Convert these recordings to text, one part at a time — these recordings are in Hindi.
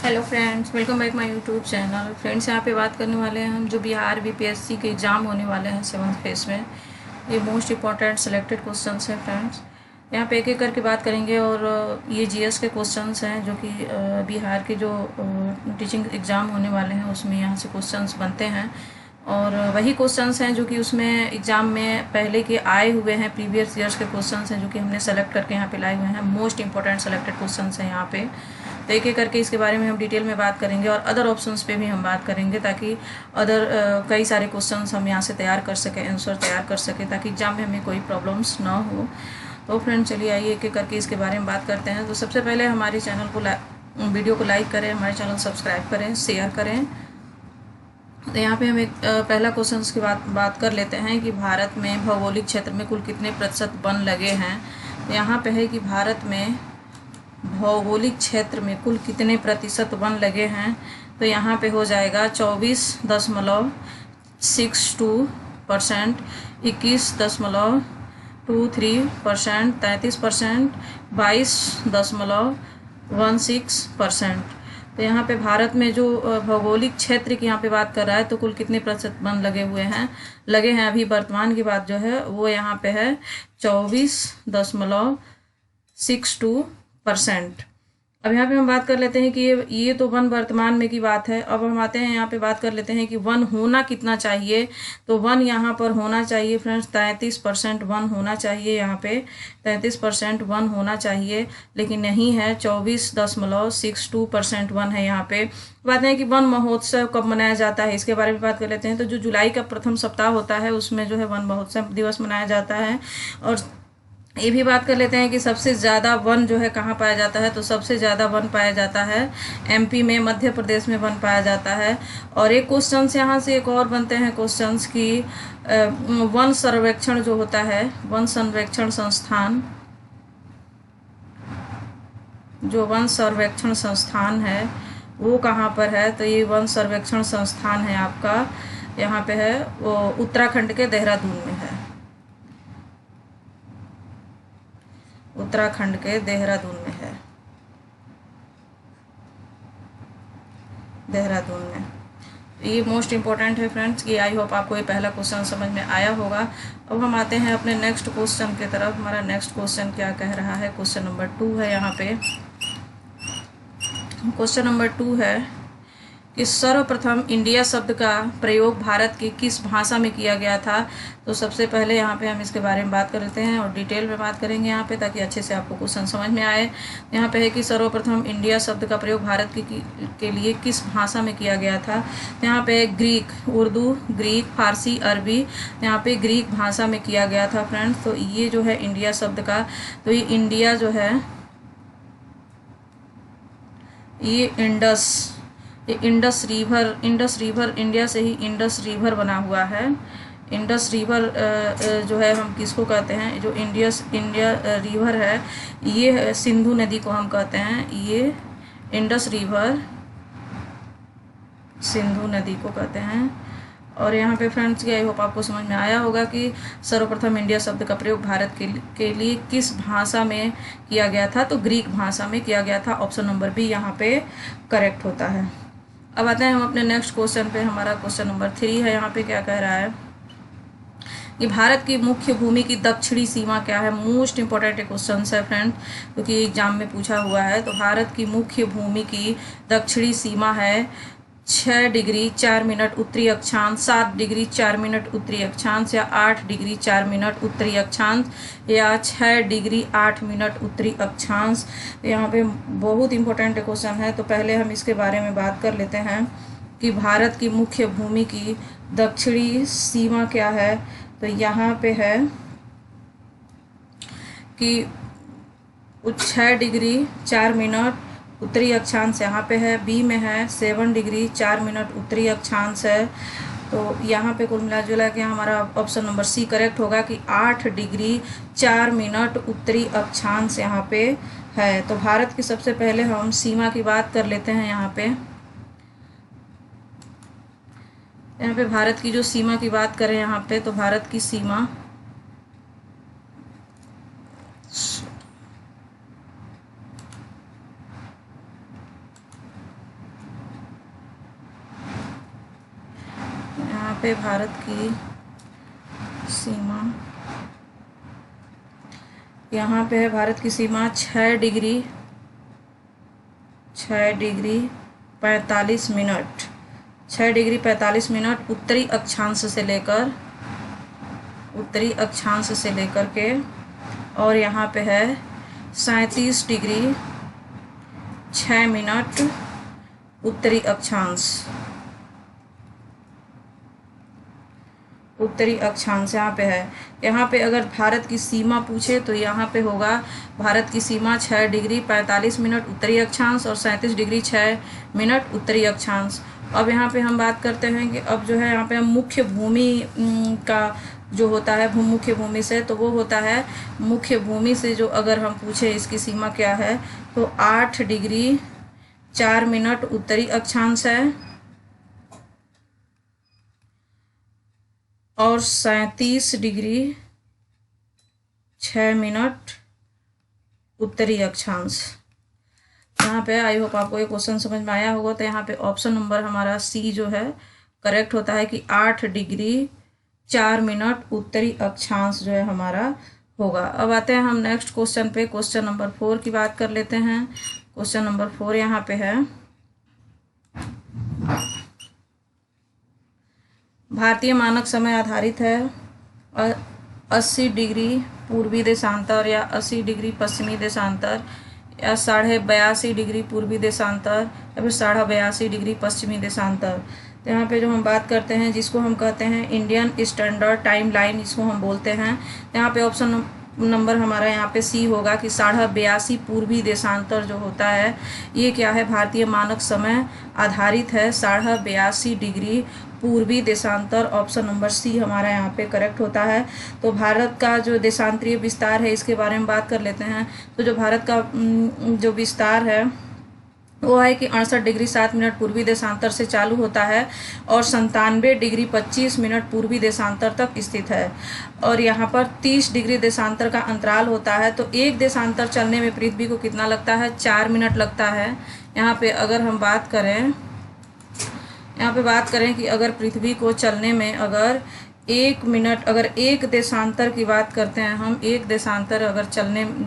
Hello friends, welcome back my YouTube channel. Friends, यहाँ पे बात करने वाले हैं हम जो बिहार बीपीएससी के एग्ज़ाम होने वाले हैं 7th फेज में। ये मोस्ट इंपॉर्टेंट सेलेक्टेड क्वेश्चंस हैं फ्रेंड्स। यहाँ पे एक एक करके बात करेंगे और ये जीएस के क्वेश्चंस हैं जो कि बिहार के जो टीचिंग एग्ज़ाम होने वाले हैं उसमें यहाँ से क्वेश्चंस बनते हैं। और वही क्वेश्चंस हैं जो कि उसमें एग्ज़ाम में पहले के आए हुए हैं, प्रीवियस ईयर्स के क्वेश्चंस हैं जो कि हमने सेलेक्ट करके यहाँ पे लाए हुए हैं। मोस्ट इंपॉर्टेंट सेलेक्टेड क्वेश्चंस हैं यहाँ पे। तो एक एक करके इसके बारे में हम डिटेल में बात करेंगे और अदर ऑप्शंस पे भी हम बात करेंगे ताकि अदर कई सारे क्वेश्चंस हम यहाँ से तैयार कर सकें, आंसर तैयार कर सकें ताकि एग्जाम में हमें कोई प्रॉब्लम्स ना हो। तो फ्रेंड चलिए आइए एक एक करके इसके बारे में बात करते हैं। तो सबसे पहले हमारे चैनल को वीडियो को लाइक करें, हमारे चैनल सब्सक्राइब करें, शेयर करें। तो यहाँ पे हम एक पहला क्वेश्चन की बात कर लेते हैं कि भारत में भौगोलिक क्षेत्र में कुल कितने प्रतिशत वन लगे हैं। तो यहाँ पे है कि भारत में भौगोलिक क्षेत्र में कुल कितने प्रतिशत वन लगे हैं। तो यहाँ पे हो जाएगा 24.62%, 21.23%, 33%, 22.16%। तो यहाँ पे भारत में जो भौगोलिक क्षेत्र की यहाँ पे बात कर रहा है तो कुल कितने प्रतिशत वन लगे हैं अभी वर्तमान की बात जो है वो यहाँ पे है 24.62%। अब यहाँ पे हम बात कर लेते हैं कि ये तो वन वर्तमान में की बात है। अब हम आते हैं यहाँ पे बात कर लेते हैं कि वन होना कितना चाहिए। तो वन यहाँ पर होना चाहिए फ्रेंड्स 33% वन होना चाहिए। यहाँ पे 33% वन होना चाहिए लेकिन नहीं है, 24.62% वन है। यहाँ पे बात है कि वन महोत्सव कब मनाया जाता है, इसके बारे में बात कर लेते हैं। तो जो जुलाई का प्रथम सप्ताह होता है उसमें जो है वन महोत्सव दिवस मनाया जाता है। और ये भी बात कर लेते हैं कि सबसे ज़्यादा वन जो है कहाँ पाया जाता है। तो सबसे ज़्यादा वन पाया जाता है एमपी में, मध्य प्रदेश में वन पाया जाता है। और एक क्वेश्चन यहाँ से एक और बनते हैं क्वेश्चंस की वन सर्वेक्षण जो होता है, वन सर्वेक्षण संस्थान, जो वन सर्वेक्षण संस्थान है वो कहाँ पर है। तो ये वन सर्वेक्षण संस्थान है आपका यहाँ पे है, वो उत्तराखंड के देहरादून में है। उत्तराखंड के देहरादून में है, देहरादून में। ये मोस्ट इम्पोर्टेंट है फ्रेंड्स कि आई होप आपको ये पहला क्वेश्चन समझ में आया होगा। अब हम आते हैं अपने नेक्स्ट क्वेश्चन की तरफ। हमारा नेक्स्ट क्वेश्चन क्या कह रहा है, क्वेश्चन नंबर 2 है। यहाँ पे क्वेश्चन नंबर 2 है कि सर्वप्रथम इंडिया शब्द का प्रयोग भारत की किस भाषा में किया गया था। तो सबसे पहले यहाँ पे हम इसके बारे में बात कर लेते हैं और डिटेल में बात करेंगे यहाँ पे ताकि अच्छे से आपको क्वेश्चन समझ में आए। यहाँ पे है कि सर्वप्रथम इंडिया शब्द का प्रयोग भारत के लिए किस भाषा में किया गया था। यहाँ पे ग्रीक, उर्दू, ग्रीक, फारसी, अरबी, यहाँ पे ग्रीक भाषा में किया गया था फ्रेंड्स। तो ये जो है इंडिया शब्द का, तो ये इंडिया जो है ये इंडस रिवर इंडिया से ही इंडस रिवर बना हुआ है। इंडस रिवर जो है हम किसको कहते हैं, जो इंडिया रिवर है ये सिंधु नदी को हम कहते हैं। ये इंडस रिवर सिंधु नदी को कहते हैं। और यहाँ पे फ्रेंड्स की आई होप आपको समझ में आया होगा कि सर्वप्रथम इंडिया शब्द का प्रयोग भारत के लिए किस भाषा में किया गया था। तो ग्रीक भाषा में किया गया था। ऑप्शन नंबर बी यहाँ पे करेक्ट होता है। अब आते हैं हम अपने नेक्स्ट क्वेश्चन पे। हमारा क्वेश्चन नंबर 3 है। यहाँ पे क्या कह रहा है कि भारत की मुख्य भूमि की दक्षिणी सीमा क्या है। मोस्ट इंपॉर्टेंट क्वेश्चन है फ्रेंड क्योंकि एग्जाम में पूछा हुआ है। तो भारत की मुख्य भूमि की दक्षिणी सीमा है 6 डिग्री 4 मिनट उत्तरी अक्षांश, 7 डिग्री 4 मिनट उत्तरी अक्षांश, या 8 डिग्री 4 मिनट उत्तरी अक्षांश, या 6 डिग्री 8 मिनट उत्तरी अक्षांश। यहाँ पे बहुत इंपॉर्टेंट क्वेश्चन है। तो पहले हम इसके बारे में बात कर लेते हैं कि भारत की मुख्य भूमि की दक्षिणी सीमा क्या है। तो यहाँ पे है कि 6 डिग्री 4 मिनट उत्तरी अक्षांश यहाँ पे है। बी में है 7 डिग्री 4 मिनट उत्तरी अक्षांश है। तो यहाँ पे कुल मिला जुला के हमारा ऑप्शन नंबर सी करेक्ट होगा कि 8 डिग्री 4 मिनट उत्तरी अक्षांश यहाँ पे है। तो भारत की सबसे पहले हम सीमा की बात कर लेते हैं। यहाँ पे भारत की जो सीमा की बात करें यहाँ पे, तो भारत की सीमा पे भारत की सीमा, यहाँ पे है भारत की सीमा 6 डिग्री 45 मिनट, 6 डिग्री 45 मिनट उत्तरी अक्षांश से लेकर के, और यहाँ पे है 37 डिग्री 6 मिनट उत्तरी अक्षांश यहाँ पे है। यहाँ पे अगर भारत की सीमा पूछे तो यहाँ पे होगा भारत की सीमा 6 डिग्री 45 मिनट उत्तरी अक्षांश और 37 डिग्री 6 मिनट उत्तरी अक्षांश। अब यहाँ पे हम बात करते हैं कि अब जो है यहाँ पे हम मुख्य भूमि का जो होता है मुख्य भूमि से, तो वो होता है मुख्य भूमि से जो अगर हम पूछे इसकी सीमा क्या है तो 8 डिग्री 4 मिनट उत्तरी अक्षांश है और 37 डिग्री 6 मिनट उत्तरी अक्षांश। यहाँ पे आई होप आपको ये क्वेश्चन समझ में आया होगा। तो यहाँ पे ऑप्शन नंबर हमारा सी जो है करेक्ट होता है कि 8 डिग्री 4 मिनट उत्तरी अक्षांश जो है हमारा होगा। अब आते हैं हम नेक्स्ट क्वेश्चन पे। क्वेश्चन नंबर 4 की बात कर लेते हैं। क्वेश्चन नंबर 4 यहाँ पे है, भारतीय मानक समय आधारित है 80 डिग्री पूर्वी देशांतर या 80 डिग्री पश्चिमी देशांतर या 82.5 डिग्री पूर्वी देशांतर या फिर 82.5 डिग्री पश्चिमी देशांतर। तो यहाँ पे जो हम बात करते हैं जिसको हम कहते हैं इंडियन स्टैंडर्ड टाइम लाइन, इसको हम बोलते हैं। यहाँ पे ऑप्शन नंबर हमारा यहाँ पे सी होगा कि 82.5 पूर्वी देशांतर जो होता है ये क्या है, भारतीय मानक समय आधारित है 82.5 डिग्री पूर्वी देशांतर। ऑप्शन नंबर सी हमारा यहाँ पे करेक्ट होता है। तो भारत का जो देशांतरीय विस्तार है इसके बारे में बात कर लेते हैं। तो जो भारत का जो विस्तार है वो है कि 68 डिग्री 7 मिनट पूर्वी देशांतर से चालू होता है और 97 डिग्री 25 मिनट पूर्वी देशांतर तक स्थित है और यहाँ पर 30 डिग्री देशांतर का अंतराल होता है। तो एक देशांतर चलने में पृथ्वी को कितना लगता है, 4 मिनट लगता है। यहाँ पे अगर हम बात करें कि अगर पृथ्वी को चलने में अगर 1 मिनट, अगर एक देशांतर की बात करते हैं हम, एक देशांतर अगर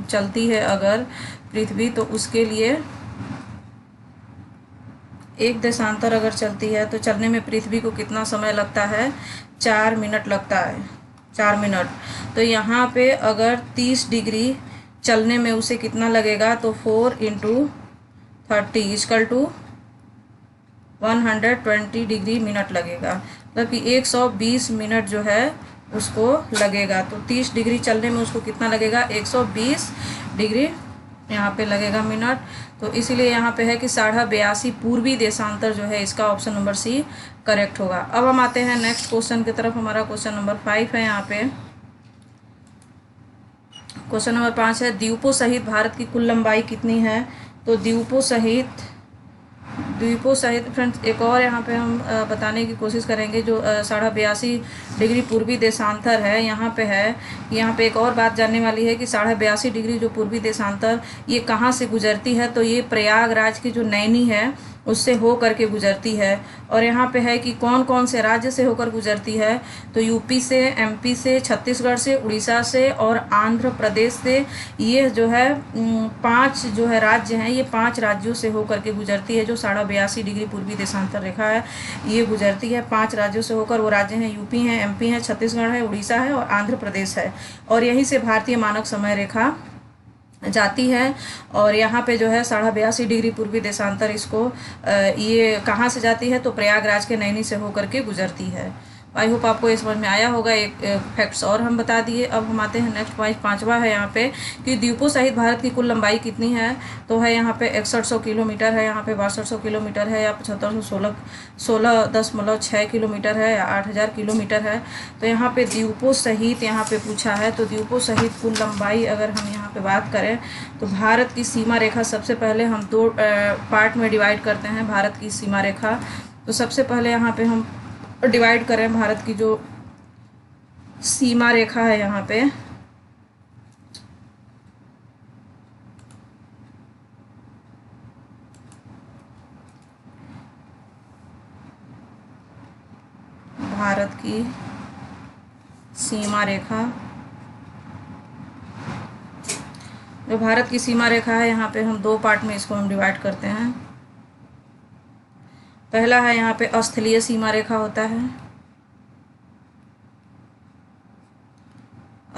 चलती है अगर पृथ्वी, तो उसके लिए एक देशांतर अगर चलती है तो चलने में पृथ्वी को कितना समय लगता है, 4 मिनट लगता है, 4 मिनट। तो यहाँ पे अगर 30 डिग्री चलने में उसे कितना लगेगा, तो 4 × 30 = 120 डिग्री मिनट लगेगा, मतलब कि 120 मिनट जो है उसको लगेगा। तो 30 डिग्री चलने में उसको कितना लगेगा, 120 डिग्री यहाँ पे लगेगा मिनट। तो इसीलिए यहाँ पे है कि 82.5 पूर्वी देशांतर जो है, इसका ऑप्शन नंबर सी करेक्ट होगा। अब हम आते हैं नेक्स्ट क्वेश्चन की तरफ। हमारा क्वेश्चन नंबर 5 है। यहाँ पे क्वेश्चन नंबर 5 है, द्वीपों सहित भारत की कुल लंबाई कितनी है। तो द्वीपों सहित फ्रेंड्स एक और यहाँ पे हम बताने की कोशिश करेंगे। जो 82.5 डिग्री पूर्वी देशांतर है यहाँ पे है, यहाँ पे एक और बात जानने वाली है कि 82.5 डिग्री जो पूर्वी देशांतर ये कहाँ से गुजरती है। तो ये प्रयागराज की जो नैनी है उससे हो करके गुजरती है। और यहाँ पे है कि कौन कौन से राज्य से होकर गुजरती है। तो यूपी से, एमपी से, छत्तीसगढ़ से, उड़ीसा से और आंध्र प्रदेश से। ये जो है 5 जो है राज्य हैं, ये 5 राज्यों से होकर के गुजरती है। जो 82.5 डिग्री पूर्वी देशांतर रेखा है ये गुजरती है 5 राज्यों से होकर। वो राज्य हैं यूपी हैं, एमपी हैं, छत्तीसगढ़ है, उड़ीसा है और आंध्र प्रदेश है। और यहीं से भारतीय मानक समय रेखा जाती है। और यहाँ पे जो है 82.5 डिग्री पूर्वी देशांतर इसको ये कहाँ से जाती है, तो प्रयागराज के नैनी से होकर के गुजरती है। आई होप आपको ये समझ में आया होगा। एक फैक्ट्स और हम बता दिए। अब हम आते हैं नेक्स्ट पॉइंट 5वां है यहाँ पे कि द्वीपों सहित भारत की कुल लंबाई कितनी है। तो है यहाँ पे 6100 किलोमीटर है, यहाँ पे 6200 किलोमीटर है या 7516.6 किलोमीटर है या 8000 किलोमीटर है। तो यहाँ पे द्वीपों सहित यहाँ पे पूछा है। तो द्वीपों सहित कुल लंबाई अगर हम यहाँ पे बात करें तो भारत की सीमा रेखा सबसे पहले हम 2 पार्ट में डिवाइड करते हैं भारत की सीमा रेखा। तो सबसे पहले यहाँ पे हम डिवाइड करें भारत की जो सीमा रेखा है यहाँ पे, भारत की सीमा रेखा, जो भारत की सीमा रेखा है यहाँ पे हम दो पार्ट में इसको हम डिवाइड करते हैं। पहला है यहाँ पे स्थलीय सीमा रेखा होता है,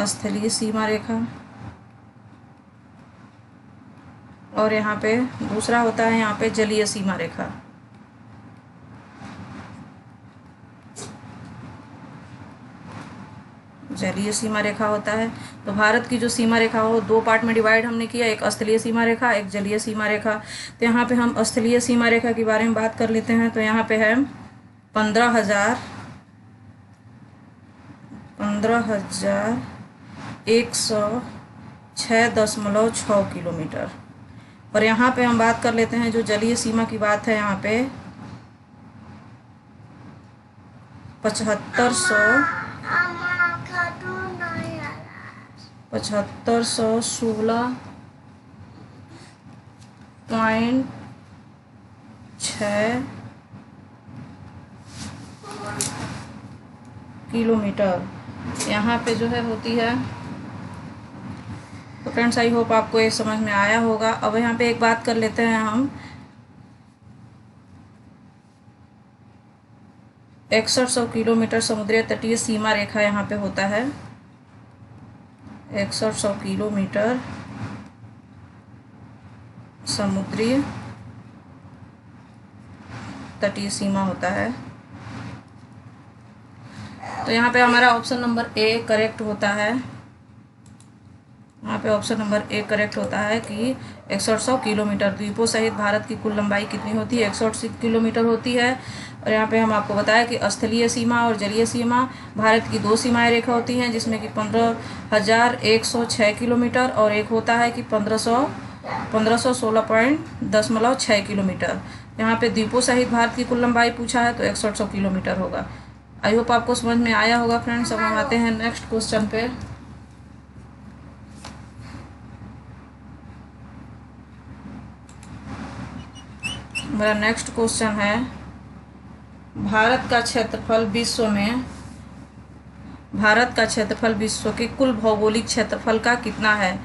स्थलीय सीमा रेखा, और यहाँ पे दूसरा होता है यहाँ पे जलीय सीमा रेखा। जलीय सीमा रेखा होता है। तो भारत की जो सीमा रेखा हो दो पार्ट में डिवाइड हमने किया, एक स्थलीय सीमा रेखा, एक जलीय सीमा रेखा। तो यहाँ पे हम स्थलीय सीमा रेखा के बारे में बात कर लेते हैं। तो यहाँ पे है 15,106.6 किलोमीटर। और यहाँ पे हम बात कर लेते हैं जो जलीय सीमा की बात है, यहाँ पे 7516.6 किलोमीटर यहाँ पे जो है होती है। तो फ्रेंड्स आई होप आपको ये समझ में आया होगा। अब यहाँ पे एक बात कर लेते हैं हम, 6100 किलोमीटर समुद्री तटीय सीमा रेखा यहाँ पे होता है। 6100 किलोमीटर समुद्री तटीय सीमा होता है। तो यहाँ पे हमारा ऑप्शन नंबर ए करेक्ट होता है। यहाँ पे ऑप्शन नंबर ए करेक्ट होता है कि 6100 किलोमीटर। द्वीपों सहित भारत की कुल लंबाई कितनी होती है? 61 किलोमीटर होती है। और यहाँ पे हम आपको बताया कि स्थलीय सीमा और जलीय सीमा, भारत की दो सीमाएं रेखा होती हैं, जिसमें कि 15,106 किलोमीटर और एक होता है कि 1516.6 किलोमीटर। यहाँ पे द्वीपों सहित भारत की कुल लंबाई पूछा है तो 6100 किलोमीटर होगा। आई होप आपको समझ में आया होगा फ्रेंड्स। अब हम आते हैं नेक्स्ट क्वेश्चन पे। मेरा नेक्स्ट क्वेश्चन है, भारत का क्षेत्रफल विश्व के कुल भौगोलिक क्षेत्रफल का कितना है?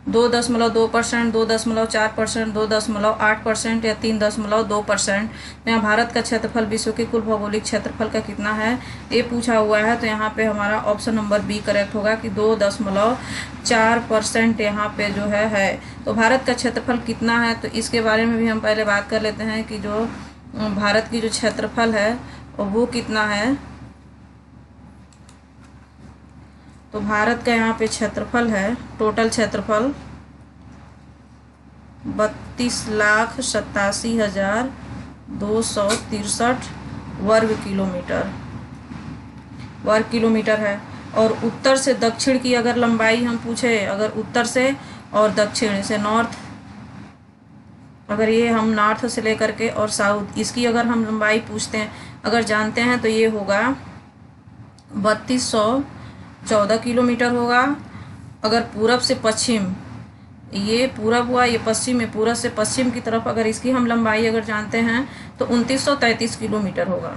2.2%, 2.4%, 2.8% या 3.2%। यहाँ भारत का क्षेत्रफल विश्व के कुल भौगोलिक क्षेत्रफल का कितना है ये पूछा हुआ है। तो यहाँ पे हमारा ऑप्शन नंबर बी करेक्ट होगा कि 2.4% यहाँ पे जो है। तो भारत का क्षेत्रफल कितना है तो इसके बारे में भी हम पहले बात कर लेते हैं कि जो भारत की जो क्षेत्रफल है वो कितना है। तो भारत का यहाँ पे क्षेत्रफल है, टोटल क्षेत्रफल 32,87,263 वर्ग किलोमीटर है। और उत्तर से दक्षिण की अगर लंबाई हम पूछे, अगर उत्तर से और दक्षिण से नॉर्थ, अगर ये हम नॉर्थ से लेकर के और साउथ, इसकी अगर हम लंबाई पूछते हैं, अगर जानते हैं तो ये होगा 3214 किलोमीटर होगा। अगर पूरब से पश्चिम, ये पूरब हुआ, ये पश्चिम है, पूरब से पश्चिम की तरफ अगर इसकी हम लंबाई अगर जानते हैं तो 2933 किलोमीटर होगा।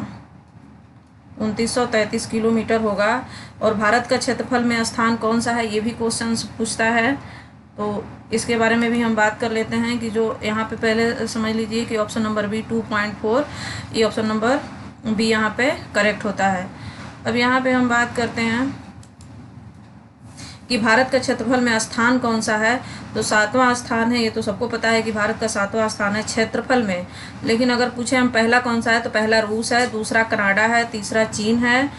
2933 किलोमीटर होगा। और भारत का क्षेत्रफल में स्थान कौन सा है ये भी क्वेश्चन पूछता है। तो इसके बारे में भी हम बात कर लेते हैं कि जो यहाँ पे पहले समझ लीजिए कि ऑप्शन नंबर बी 2.4, ये ऑप्शन नंबर बी यहाँ पे करेक्ट होता है। अब यहाँ पे हम बात करते हैं कि भारत का क्षेत्रफल में स्थान कौन सा है। तो 7वां स्थान है। ये तो सबको पता है कि भारत का 7वां स्थान है क्षेत्रफल में। लेकिन अगर पूछे हम पहला कौन सा है तो पहला रूस है, दूसरा कनाडा है, तीसरा चीन है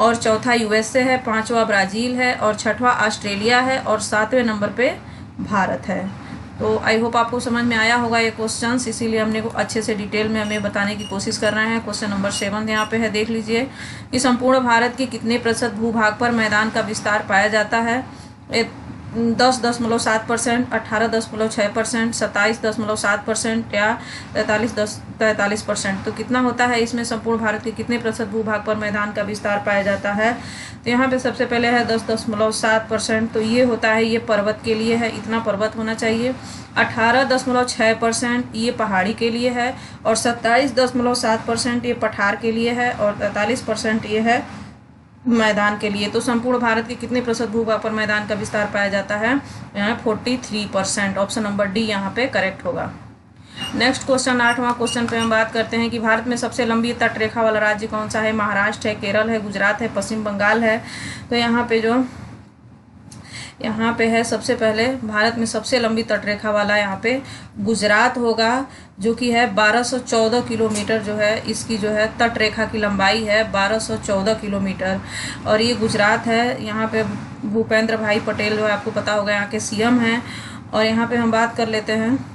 और चौथा यूएसए है, पांचवा ब्राज़ील है और छठवां ऑस्ट्रेलिया है और 7वें नंबर पे भारत है। तो आई होप आपको समझ में आया होगा ये क्वेश्चंस, इसीलिए हमने को अच्छे से डिटेल में हमें बताने की कोशिश कर रहे हैं। क्वेश्चन नंबर 7 यहाँ पे है, देख लीजिए कि संपूर्ण भारत के कितने प्रतिशत भूभाग पर मैदान का विस्तार पाया जाता है। 10.7%, 18.6%, 27.7% या 43%। तो कितना होता है इसमें संपूर्ण भारत के कितने प्रतिशत भूभाग पर मैदान का विस्तार पाया जाता है? तो यहाँ पे सबसे पहले है 10.7%, तो ये होता है, ये पर्वत के लिए है, इतना पर्वत होना चाहिए। 18.6% ये पहाड़ी के लिए है, और 27.7% ये पठार के लिए है, और 43% ये है मैदान के लिए। तो संपूर्ण भारत के कितने प्रतिशत भूभाग पर मैदान का विस्तार पाया जाता है? यहाँ 43%। ऑप्शन नंबर डी यहाँ पे करेक्ट होगा। नेक्स्ट क्वेश्चन, 8वां क्वेश्चन पे हम बात करते हैं कि भारत में सबसे लंबी तटरेखा वाला राज्य कौन सा है? महाराष्ट्र है, केरल है, गुजरात है, पश्चिम बंगाल है। तो यहाँ पे है सबसे पहले भारत में सबसे लंबी तटरेखा वाला यहाँ पे गुजरात होगा, जो कि है 1214 किलोमीटर जो है इसकी जो है तटरेखा की लंबाई है 1214 किलोमीटर, और ये गुजरात है। यहाँ पे भूपेंद्र भाई पटेल जो है आपको पता होगा यहाँ के सीएम हैं। और यहाँ पे हम बात कर लेते हैं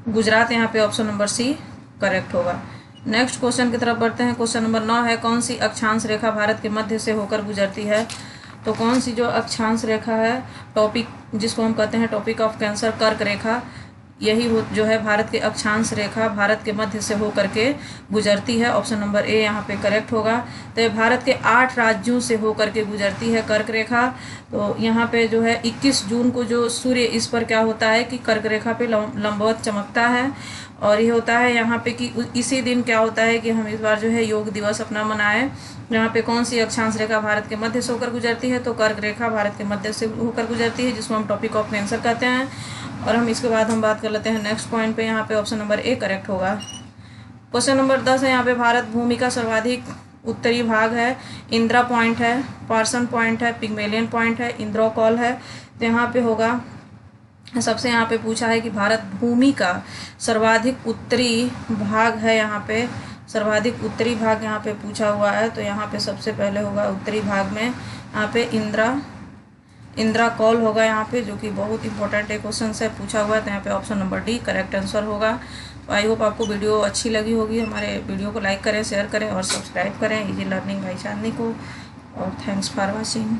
गुजरात, यहाँ पे ऑप्शन नंबर सी करेक्ट होगा। नेक्स्ट क्वेश्चन की तरफ बढ़ते हैं। क्वेश्चन नंबर 9 है, कौन सी अक्षांश रेखा भारत के मध्य से होकर गुजरती है? तो कौन सी जो अक्षांश रेखा है, टॉपिक जिसको हम कहते हैं टॉपिक ऑफ कैंसर, कर्क रेखा, यही जो है भारत के अक्षांश रेखा भारत के मध्य से होकर के गुजरती है। ऑप्शन नंबर ए यहाँ पे करेक्ट होगा। तो ये भारत के 8 राज्यों से होकर के गुजरती है कर्क रेखा। तो यहाँ पे जो है 21 जून को जो सूर्य इस पर क्या होता है कि कर्क रेखा पे लंबवत चमकता है, और ये होता है यहाँ पे कि इसी दिन क्या होता है कि हम इस बार जो है योग दिवस अपना मनाएं। यहाँ पे कौन सी अक्षांश रेखा भारत के मध्य से होकर गुजरती है? तो कर्क रेखा भारत के मध्य से होकर गुजरती है, जिसको हम टॉपिक ऑफ कैंसर कहते हैं। और हम इसके बाद हम बात कर लेते हैं नेक्स्ट पॉइंट पे। यहाँ पे ऑप्शन नंबर ए करेक्ट होगा। क्वेश्चन नंबर 10 है, यहाँ पे भारत भूमि का सर्वाधिक उत्तरी भाग है। इंदिरा पॉइंट है, पार्सन पॉइंट है, पिग्मेलियन पॉइंट है, इंद्रोकॉल है। तो यहाँ पे होगा, सबसे यहाँ पे पूछा है कि भारत भूमि का सर्वाधिक उत्तरी भाग है, यहाँ पे सर्वाधिक उत्तरी भाग यहाँ पे पूछा हुआ है। तो यहाँ पे सबसे पहले होगा उत्तरी भाग में यहाँ पे इंदिरा कॉल होगा यहाँ पे, जो कि बहुत इंपॉर्टेंट एक क्वेश्चन से पूछा हुआ है। तो यहाँ पे option number D correct answer होगा। तो आई होप आपको वीडियो अच्छी लगी होगी। हमारे वीडियो को लाइक करें, शेयर करें और सब्सक्राइब करें इजी लर्निंग बाई चांदनी को। और थैंक्स फॉर वॉचिंग।